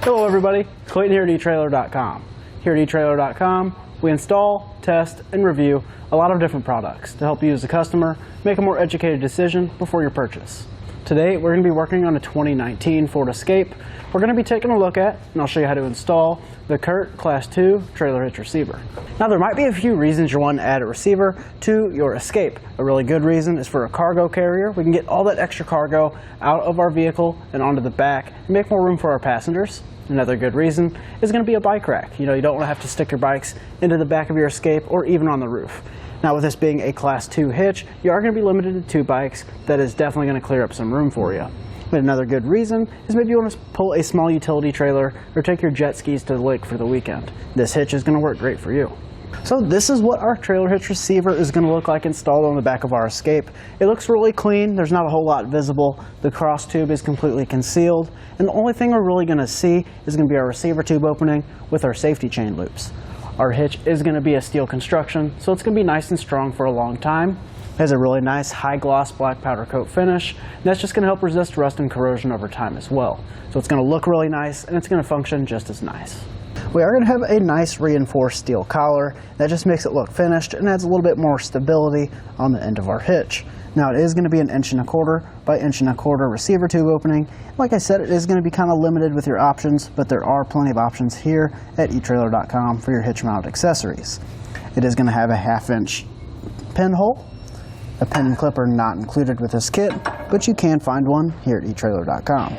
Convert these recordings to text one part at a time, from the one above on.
Hello everybody, Clayton here at etrailer.com. Here at etrailer.com, we install, test, and review a lot of different products to help you as a customer make a more educated decision before your purchase. Today we're going to be working on a 2019 Ford Escape. We're going to be taking a look at, and I'll show you how to install, the CURT Class 2 Trailer Hitch receiver. Now there might be a few reasons you want to add a receiver to your Escape. A really good reason is for a cargo carrier. We can get all that extra cargo out of our vehicle and onto the back and make more room for our passengers. Another good reason is going to be a bike rack. You don't want to have to stick your bikes into the back of your Escape or even on the roof. Now with this being a Class 2 hitch, you are going to be limited to 2 bikes. That is definitely going to clear up some room for you. But another good reason is maybe you want to pull a small utility trailer or take your jet skis to the lake for the weekend. This hitch is going to work great for you. So this is what our trailer hitch receiver is going to look like installed on the back of our Escape. It looks really clean. There's not a whole lot visible. The cross tube is completely concealed. And the only thing we're really going to see is going to be our receiver tube opening with our safety chain loops. Our hitch is going to be a steel construction, so it's going to be nice and strong for a long time. It has a really nice high gloss black powder coat finish, and that's just going to help resist rust and corrosion over time as well. So it's going to look really nice, and it's going to function just as nice. We are going to have a nice reinforced steel collar. That just makes it look finished and adds a little bit more stability on the end of our hitch. Now it is going to be an 1.25" by 1.25" receiver tube opening. Like I said, it is going to be kind of limited with your options, but there are plenty of options here at etrailer.com for your hitch mount accessories. It is going to have a 1/2" pinhole, a pin and clipper not included with this kit, but you can find one here at etrailer.com.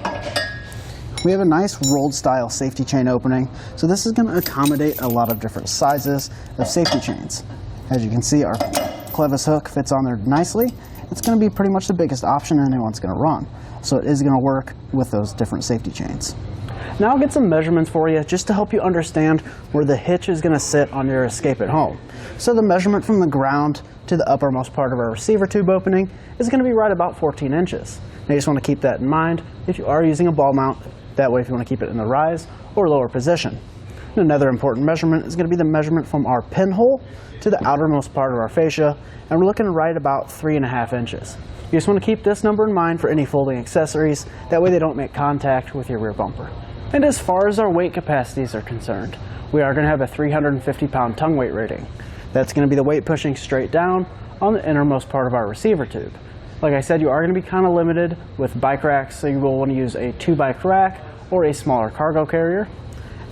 We have a nice rolled style safety chain opening, so this is going to accommodate a lot of different sizes of safety chains. As you can see, our clevis hook fits on there nicely. It's going to be pretty much the biggest option anyone's going to run, so it is going to work with those different safety chains. Now I'll get some measurements for you just to help you understand where the hitch is going to sit on your Escape at home. So the measurement from the ground to the uppermost part of our receiver tube opening is going to be right about 14 inches. Now you just want to keep that in mind if you are using a ball mount. That way if you want to keep it in the rise or lower position. And another important measurement is going to be the measurement from our pinhole to the outermost part of our fascia, and we're looking right about 3.5 inches. You just want to keep this number in mind for any folding accessories. That way they don't make contact with your rear bumper. And as far as our weight capacities are concerned, we are going to have a 350-pound tongue weight rating. That's going to be the weight pushing straight down on the innermost part of our receiver tube. Like I said, you are going to be kind of limited with bike racks, so you will want to use a 2-bike rack or a smaller cargo carrier.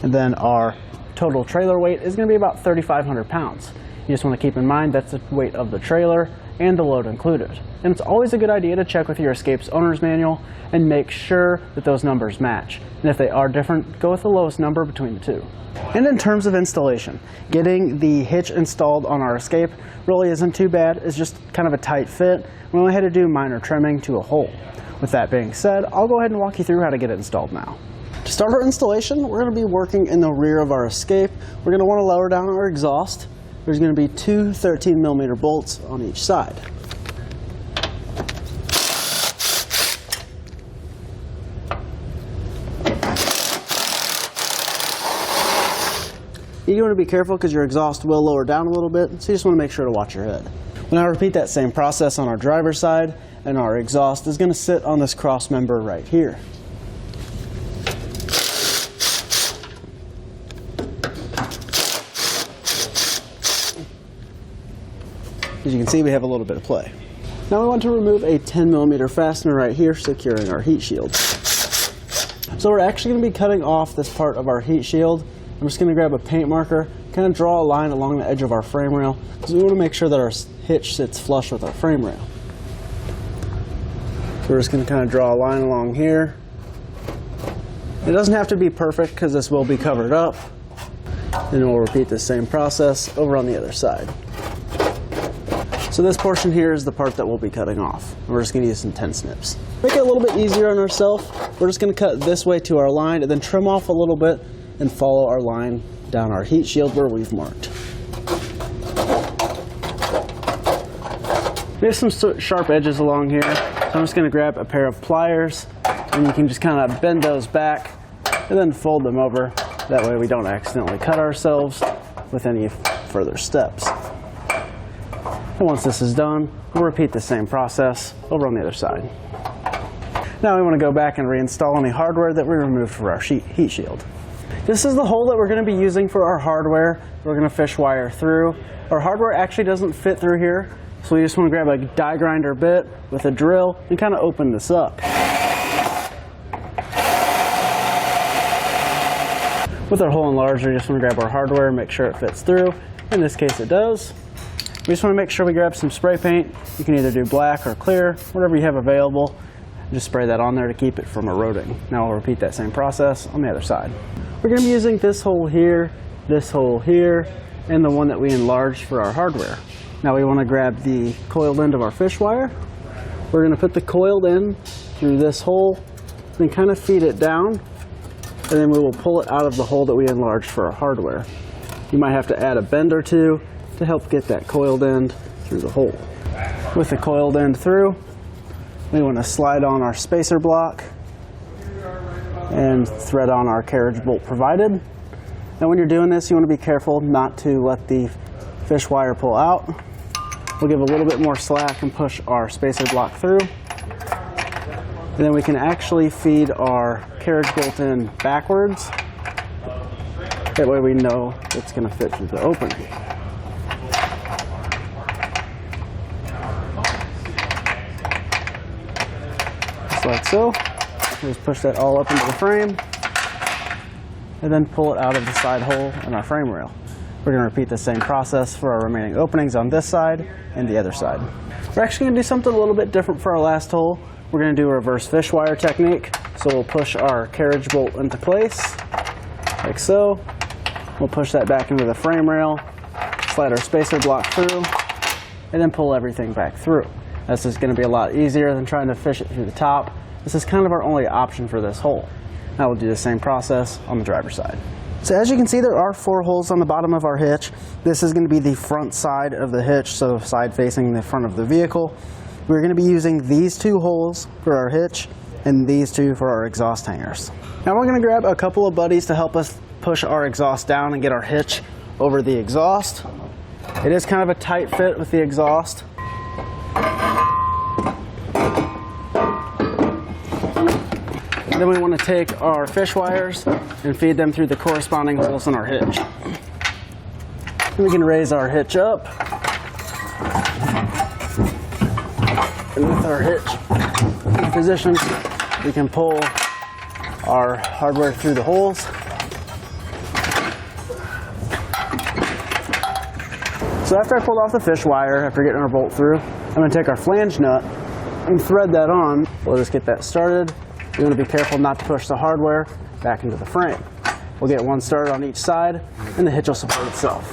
And then our total trailer weight is going to be about 3,500 pounds. You just want to keep in mind that's the weight of the trailer and the load included. And it's always a good idea to check with your Escape's owner's manual and make sure that those numbers match. And if they are different, go with the lowest number between the two. And in terms of installation, getting the hitch installed on our Escape really isn't too bad. It's just kind of a tight fit. We only had to do minor trimming to a hole. With that being said, I'll go ahead and walk you through how to get it installed now. To start our installation, we're going to be working in the rear of our Escape. We're going to want to lower down our exhaust. There's going to be 2 13mm bolts on each side. You want to be careful because your exhaust will lower down a little bit, so you just want to make sure to watch your head. We'll now repeat that same process on our driver's side, and our exhaust is going to sit on this cross member right here. As you can see, we have a little bit of play. Now we want to remove a 10mm fastener right here, securing our heat shield. So we're actually going to be cutting off this part of our heat shield. I'm just going to grab a paint marker, kind of draw a line along the edge of our frame rail, because we want to make sure that our hitch sits flush with our frame rail. So we're just going to kind of draw a line along here. It doesn't have to be perfect because this will be covered up. And we'll repeat the same process over on the other side. So this portion here is the part that we'll be cutting off. We're just going to use some 10 snips. Make it a little bit easier on ourselves. We're just going to cut this way to our line and then trim off a little bit and follow our line down our heat shield where we've marked. We have some sharp edges along here, so I'm just going to grab a pair of pliers, and you can just kind of bend those back and then fold them over. That way we don't accidentally cut ourselves with any further steps. And once this is done, we'll repeat the same process over on the other side. Now we want to go back and reinstall any hardware that we removed for our heat shield. This is the hole that we're going to be using for our hardware. We're going to fish wire through. Our hardware actually doesn't fit through here, so we just want to grab a die grinder bit with a drill and kind of open this up. With our hole enlarged, we just want to grab our hardware and make sure it fits through. In this case it does. We just want to make sure we grab some spray paint. You can either do black or clear, whatever you have available. Just spray that on there to keep it from eroding. Now we'll repeat that same process on the other side. We're going to be using this hole here, and the one that we enlarged for our hardware. Now we want to grab the coiled end of our fish wire. We're going to put the coiled end through this hole, then kind of feed it down, and then we will pull it out of the hole that we enlarged for our hardware. You might have to add a bend or two to help get that coiled end through the hole. With the coiled end through, we want to slide on our spacer block and thread on our carriage bolt provided. Now when you're doing this, you want to be careful not to let the fish wire pull out. We'll give a little bit more slack and push our spacer block through. And then we can actually feed our carriage bolt in backwards. That way we know it's going to fit through the opening. Just like so. Just push that all up into the frame and then pull it out of the side hole in our frame rail. We're going to repeat the same process for our remaining openings on this side and the other side. We're actually going to do something a little bit different for our last hole. We're going to do a reverse fish wire technique. So we'll push our carriage bolt into place, like so. We'll push that back into the frame rail, slide our spacer block through, and then pull everything back through. This is going to be a lot easier than trying to fish it through the top. This is kind of our only option for this hole. Now we'll do the same process on the driver's side. So as you can see, there are 4 holes on the bottom of our hitch. This is going to be the front side of the hitch, so side facing the front of the vehicle. We're going to be using these 2 holes for our hitch and these 2 for our exhaust hangers. Now we're going to grab a couple of buddies to help us push our exhaust down and get our hitch over the exhaust. It is kind of a tight fit with the exhaust. And then we want to take our fish wires and feed them through the corresponding holes in our hitch. And we can raise our hitch up. And with our hitch in position, we can pull our hardware through the holes. So after I pulled off the fish wire, after getting our bolt through, I'm going to take our flange nut and thread that on. We'll just get that started. You want to be careful not to push the hardware back into the frame. We'll get one started on each side, and the hitch will support itself.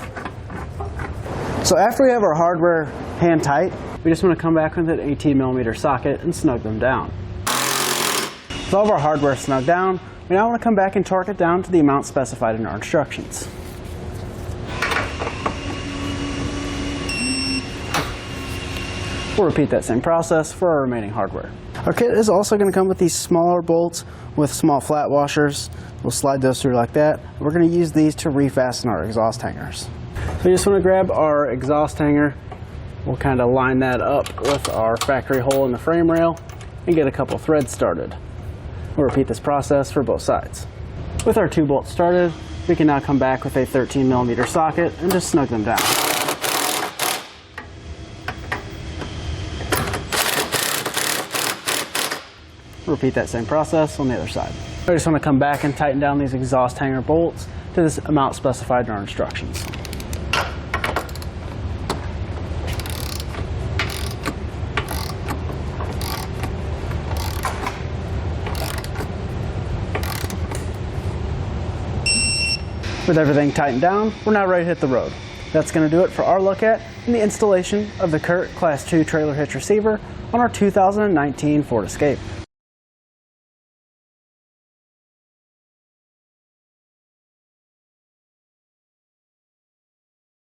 So after we have our hardware hand tight, we just want to come back with an 18mm socket and snug them down. With all of our hardware snug down, we now want to come back and torque it down to the amount specified in our instructions. We'll repeat that same process for our remaining hardware. Our kit is also going to come with these smaller bolts with small flat washers. We'll slide those through like that. We're going to use these to refasten our exhaust hangers. So you just want to grab our exhaust hanger. We'll kind of line that up with our factory hole in the frame rail and get a couple threads started. We'll repeat this process for both sides. With our 2 bolts started, we can now come back with a 13mm socket and just snug them down. Repeat that same process on the other side. I just want to come back and tighten down these exhaust hanger bolts to this amount specified in our instructions. With everything tightened down, we're now ready to hit the road. That's going to do it for our look at and the installation of the CURT Class 2 Trailer Hitch Receiver on our 2019 Ford Escape.